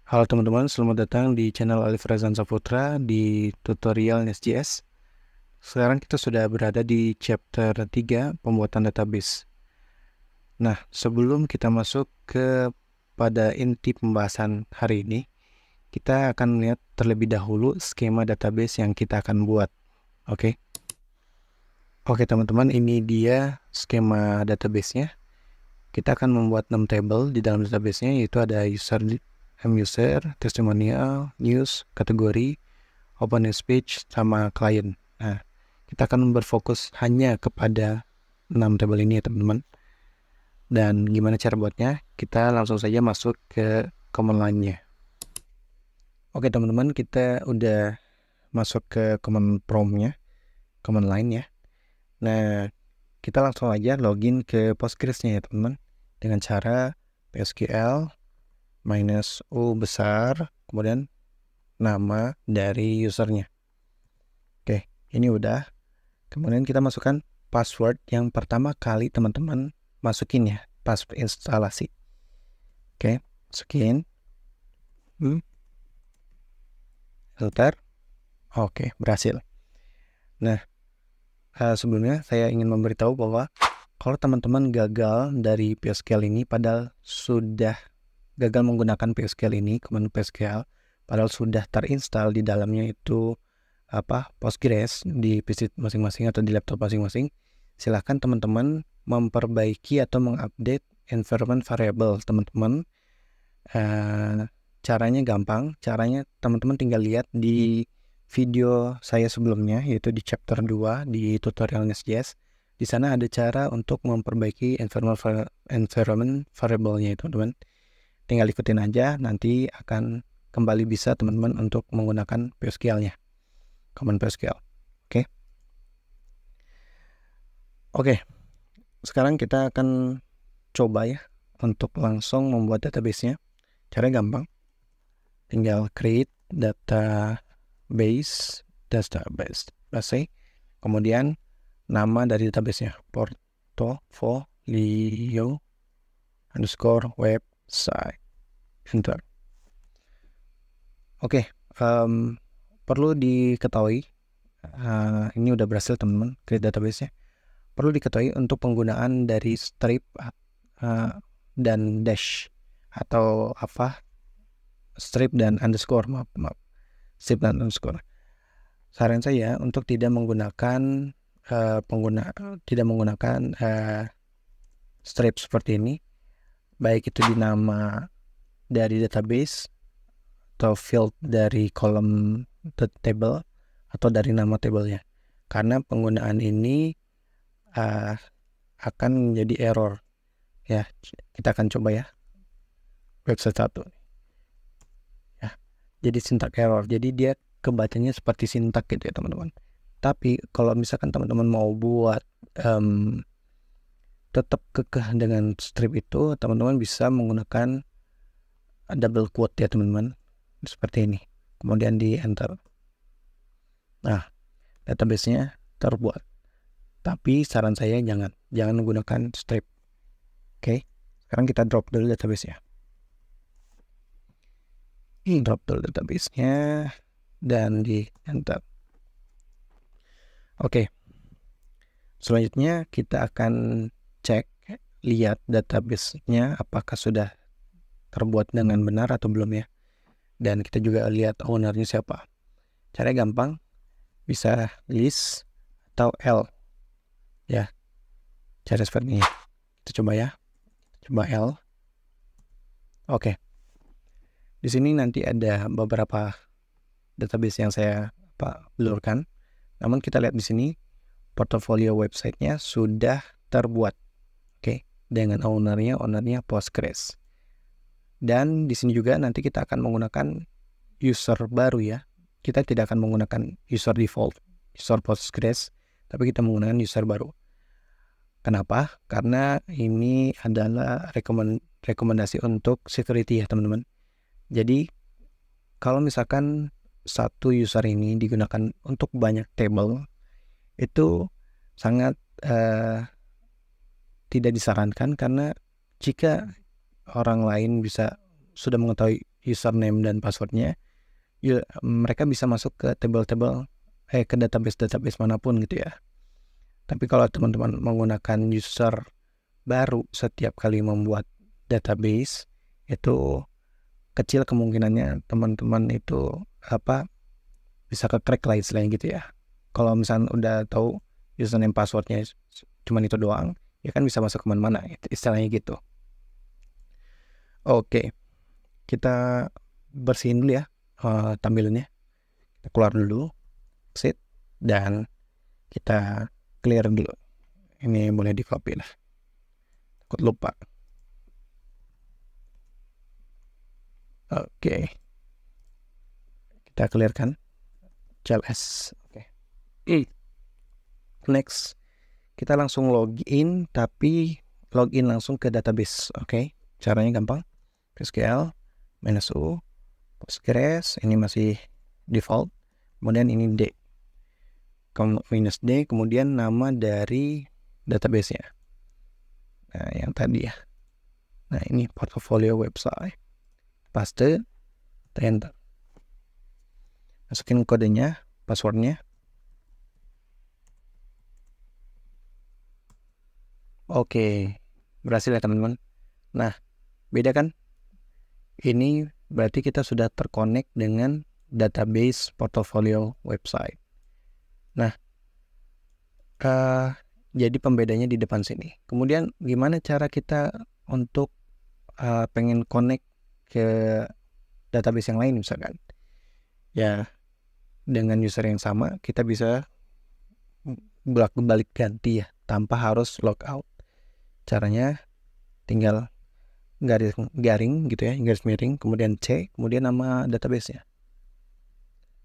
Halo teman-teman, selamat datang di channel Alif Razan Saputra di tutorial Nest.js. Sekarang kita sudah berada di chapter 3, pembuatan database. Nah, sebelum kita masuk pada inti pembahasan hari ini, kita akan melihat terlebih dahulu skema database yang kita akan buat. Oke, teman-teman, ini dia skema database-nya. Kita akan membuat 6 table di dalam database-nya, yaitu ada user, testimonial, news, kategori, open news page, sama client. Nah, kita akan berfokus hanya kepada 6 table ini ya teman-teman. Dan gimana cara buatnya? Kita langsung saja masuk ke command line-nya. Oke teman-teman, kita udah masuk ke command prompt-nya, command line ya. Nah, kita langsung aja login ke Postgres-nya ya teman-teman. Dengan cara PSQL -u besar, kemudian nama dari usernya. Oke, ini udah. Kemudian kita masukkan password yang pertama kali teman-teman masukin ya pas instalasi. Oke, masukin. Filter. Oke, berhasil. Nah, sebelumnya saya ingin memberitahu bahwa kalau teman-teman gagal dari PSQL ini, padahal sudah gagal menggunakan PSQL ini, command PSQL, padahal sudah terinstall di dalamnya itu Postgres di PC masing-masing atau di laptop masing-masing, silahkan teman-teman memperbaiki atau mengupdate environment variable teman-teman. Caranya gampang, caranya teman-teman tinggal lihat di video saya sebelumnya, yaitu di chapter 2 di tutorial Nest.js. Di sana ada cara untuk memperbaiki environment variable-nya itu teman-teman. Tinggal ikutin aja, nanti akan kembali bisa teman-teman untuk menggunakan PSQL-nya, command PSQL. Oke, sekarang kita akan coba ya untuk langsung membuat database-nya. Caranya gampang, tinggal create database, kemudian nama dari database-nya, portfolio underscore website, enter. Oke, perlu diketahui, ini udah berhasil teman-teman create database-nya. Perlu diketahui untuk penggunaan dari strip dan dash atau strip dan underscore, maaf, strip dan underscore. Saran saya untuk tidak menggunakan strip seperti ini, baik itu di nama dari database atau field dari kolom table atau dari nama tabelnya, karena penggunaan ini akan menjadi error ya. Kita akan coba ya website 1 ya, jadi syntax error, jadi dia kebacanya seperti syntax gitu ya teman-teman. Tapi kalau misalkan teman-teman mau buat tetap kekeh dengan strip itu, teman-teman bisa menggunakan double quote ya teman-teman, seperti ini, kemudian di enter. Nah, database-nya terbuat. Tapi saran saya jangan menggunakan strip. Oke, sekarang kita drop dulu database-nya. Drop dulu database-nya dan di enter. Oke, selanjutnya kita akan lihat database-nya apakah sudah terbuat dengan benar atau belum ya. Dan kita juga lihat owner-nya siapa. Caranya gampang, bisa list atau L ya, cara seperti ini. Kita coba ya, coba L. Oke, di sini nanti ada beberapa database yang saya blurkan. Namun kita lihat di sini portofolio websitenya sudah terbuat, oke, dengan ownernya Postgres. Dan di sini juga nanti kita akan menggunakan user baru ya. Kita tidak akan menggunakan user default, user Postgres, tapi kita menggunakan user baru. Kenapa? Karena ini adalah rekomendasi untuk security ya teman-teman. Jadi kalau misalkan satu user ini digunakan untuk banyak table, itu sangat tidak disarankan, karena jika orang lain sudah mengetahui username dan passwordnya, mereka bisa masuk ke ke database manapun gitu ya. Tapi kalau teman-teman menggunakan user baru setiap kali membuat database, itu kecil kemungkinannya teman-teman itu bisa ke-crack lah istilahnya gitu ya. Kalau misalnya udah tahu username passwordnya cuman itu doang, ya kan bisa masuk kemana-mana, istilahnya gitu. Oke, kita bersihin dulu ya tampilannya. Kita keluar dulu, exit, dan kita clear dulu. Ini boleh di copy lah, takut lupa. Oke, kita clearkan CLS. Oke. Next, kita langsung login, tapi login langsung ke database. Oke, caranya gampang. SQL -u Postgres, ini masih default. Kemudian ini D, -d, kemudian nama dari database-nya. Nah, yang tadi ya. Nah, ini portfolio website. Paste, enter. Masukin kodenya, passwordnya. Oke, berhasil ya teman-teman. Nah, beda kan? Ini berarti kita sudah terkonek dengan database portfolio website. Nah, jadi pembedanya di depan sini. Kemudian gimana cara kita untuk pengen connect ke database yang lain misalkan? Ya, dengan user yang sama kita bisa bolak-balik ganti ya, tanpa harus logout. Caranya tinggal garing gitu ya, garis miring, kemudian C, kemudian nama database-nya.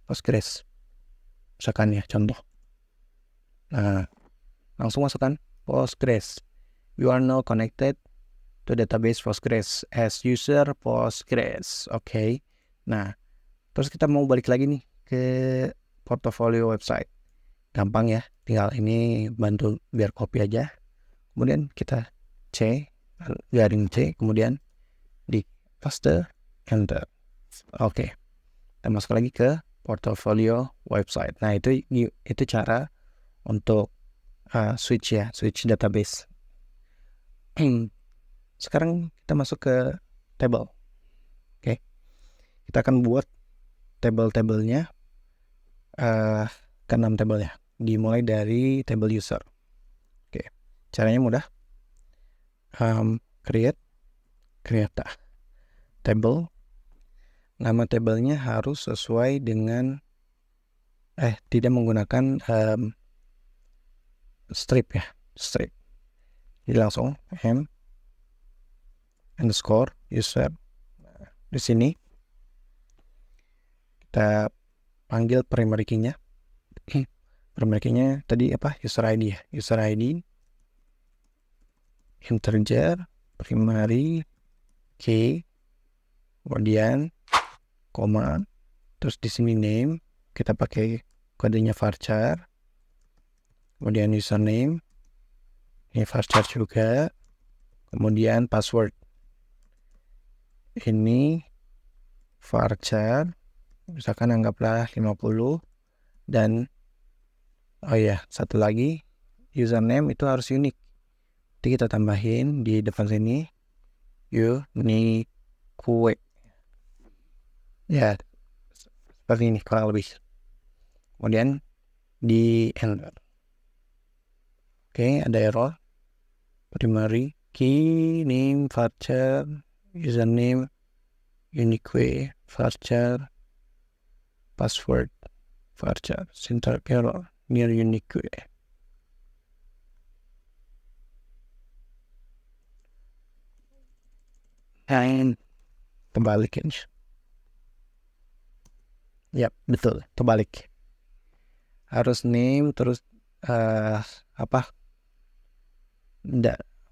Postgres. Misalkan ya, contoh. Nah, langsung masukkan Postgres. You are now connected to database Postgres as user Postgres. Oke. Nah, terus kita mau balik lagi nih ke portfolio website. Gampang ya, tinggal ini bantu biar copy aja. Kemudian kita C, garing C, kemudian di paste, enter. Oke. Kita masuk lagi ke portfolio website. Nah, itu cara untuk switch database. Sekarang kita masuk ke table. Oke. Kita akan buat table-tablenya, ke 6 tabel ya. Dimulai dari table user. Oke. Caranya mudah. Create table. Nama tabelnya harus sesuai dengan tidak menggunakan strip ya, strip. Jadi langsung underscore user. Di sini kita panggil primary key-nya. Primary key-nya tadi apa? User ID ya. User ID integer primary key, kemudian koma, terus di sini name kita pakai kodenya varchar, kemudian username ini varchar juga, kemudian password ini varchar, misalkan anggaplah 50, dan satu lagi username itu harus unik. Jadi kita tambahin di depan sini unique. Ya, seperti ini kurang lebih. Kemudian di enter. Oke, ada error. Primary key name varchar, username unique, varchar, password varchar, syntax error near unique. Dan terbalik ini. Ya, betul, terbalik. Harus name terus apa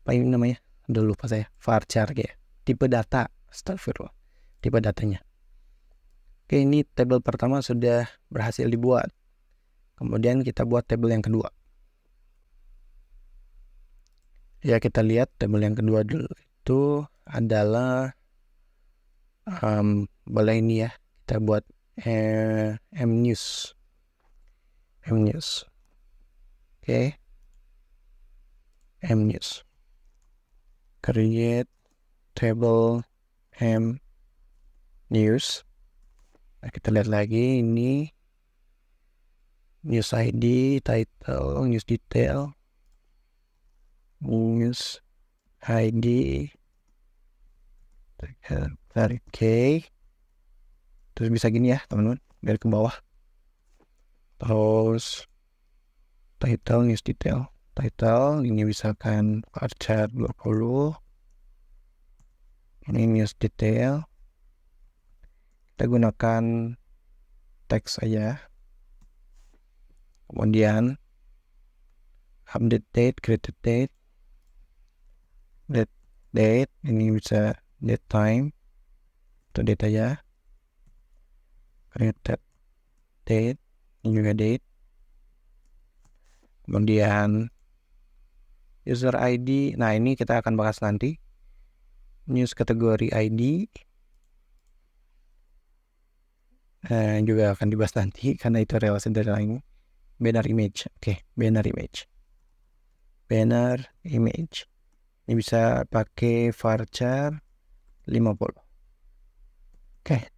ini namanya? Udah lupa saya. Varchar ya. Tipe data, astagfirullah. Tipe datanya. Oke, ini tabel pertama sudah berhasil dibuat. Kemudian kita buat tabel yang kedua. Ya, kita lihat tabel yang kedua dulu itu adalah boleh ini ya, kita buat mnews. Oke, mnews. Create table mnews. Nah, kita lihat lagi ini news ID, title, news detail, news ID, tarik K, terus bisa gini ya teman-teman, dari ke bawah. Terus title, news detail, title ini misalkan varchar 20, ini news detail, kita gunakan teks aja. Kemudian update date, created date, date ini bisa date time atau date aja, created date ini juga date. Kemudian user ID, nah ini kita akan bahas nanti. News kategori ID juga akan dibahas nanti karena itu relasi dari lain. Banner image, oke, banner image ini bisa pakai varchar 50. Oke,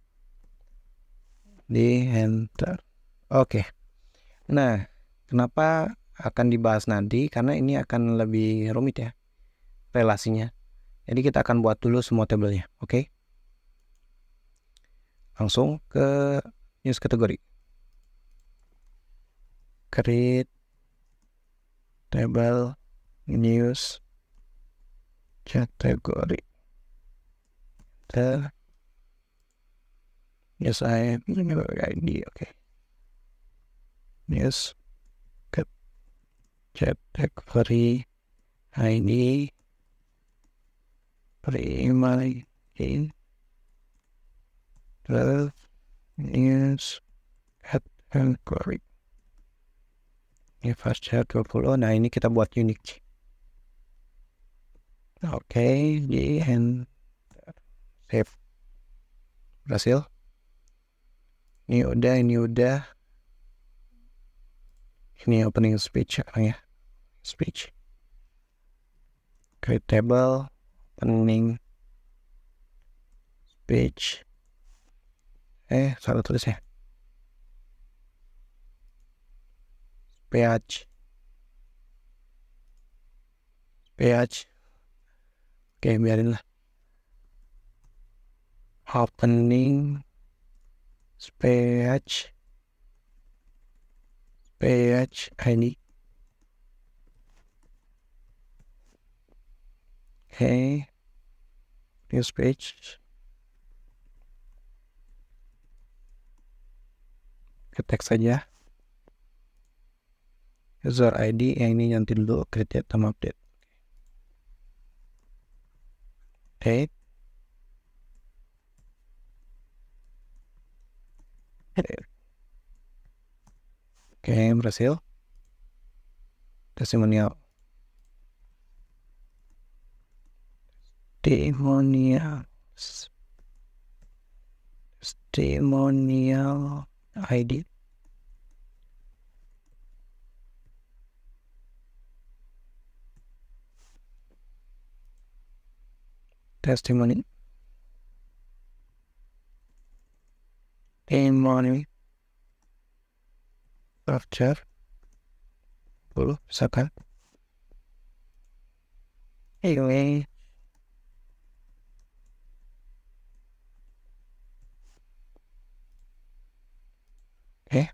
di enter. Oke, nah kenapa akan dibahas nanti, karena ini akan lebih rumit ya relasinya. Jadi kita akan buat dulu semua tabelnya. Oke, langsung ke news kategori, create table news kategori, news ID. Oke, news kategori ID primary news kategori ini varchar 20. Nah ini kita buat unique. Oke, di enter, save, berhasil. Ini udah ini opening speech sekarang ya, speech, create table, opening speech, salah tulis ya, speech, oke biarin lah, opening speech ID. Oke, new speech, ke teks saja, user ID yang ini nanti dulu, create sama update, date, oke berhasil. Testimonial ID, testimoni varchar 10 misalkan. Anyway, oke,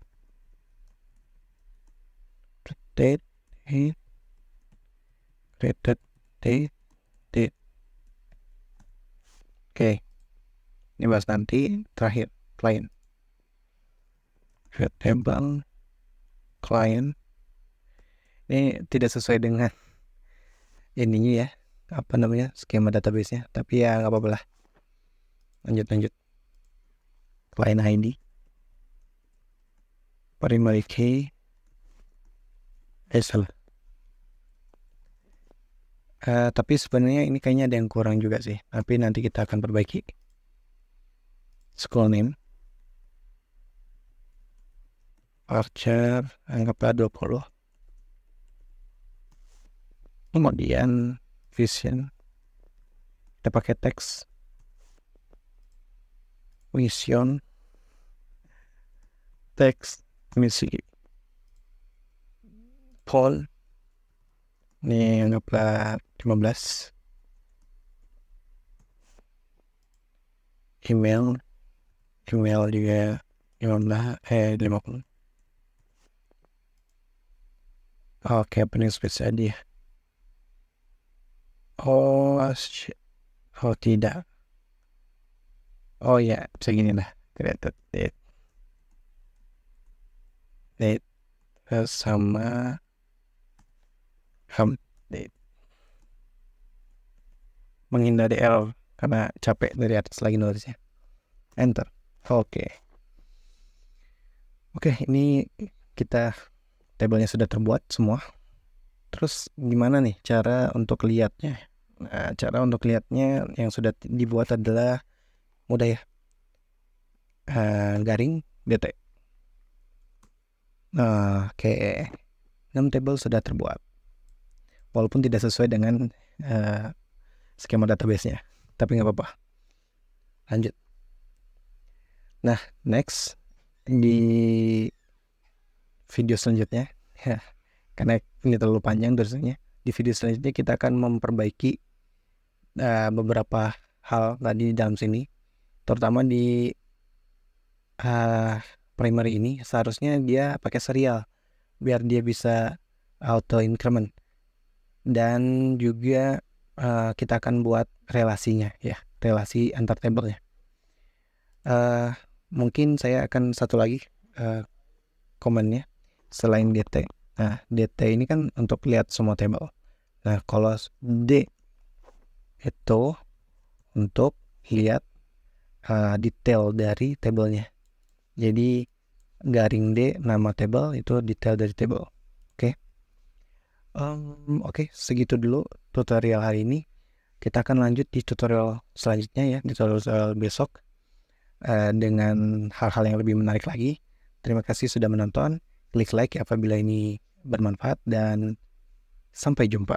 date, created date. Oke, ini bahas nanti. Terakhir, client, create table client. Ini tidak sesuai dengan ininya ya, apa namanya, skema database-nya, tapi ya nggak apa-apa lah. Lanjut, client ID, primary key, salah. Tapi sebenarnya ini kayaknya ada yang kurang juga sih, tapi nanti kita akan perbaiki. school name, varchar anggaplah 20. Kemudian vision, kita pakai teks vision, teks misi poll, ini anggaplah 15. Email juga 50. Oke, opening space aja. Oh tidak. Oh ya, segini lah. Created date sama date. Menghindari error karena capek dari atas lagi nulisnya. Enter. Oke, ini kita tabelnya sudah terbuat semua. Terus gimana nih cara untuk lihatnya? Nah, cara untuk lihatnya yang sudah dibuat adalah mudah ya. Garing DT. Oke, 6 table sudah terbuat. Walaupun tidak sesuai dengan skema database-nya, tapi nggak apa-apa. Lanjut. Nah, next di video selanjutnya, karena ini terlalu panjang tulisannya, di video selanjutnya kita akan memperbaiki beberapa hal tadi di dalam sini, terutama di primary ini seharusnya dia pakai serial biar dia bisa auto increment, dan juga kita akan buat relasinya ya, relasi antar tabelnya. Mungkin saya akan satu lagi komennya selain DT. Nah, DT ini kan untuk lihat semua tabel. Nah, kalau D itu untuk lihat detail dari tabelnya. Jadi garing D nama tabel itu detail dari tabel. Oke, segitu dulu tutorial hari ini. Kita akan lanjut di tutorial selanjutnya ya, di tutorial besok dengan hal-hal yang lebih menarik lagi. Terima kasih sudah menonton. Klik like apabila ini bermanfaat dan sampai jumpa.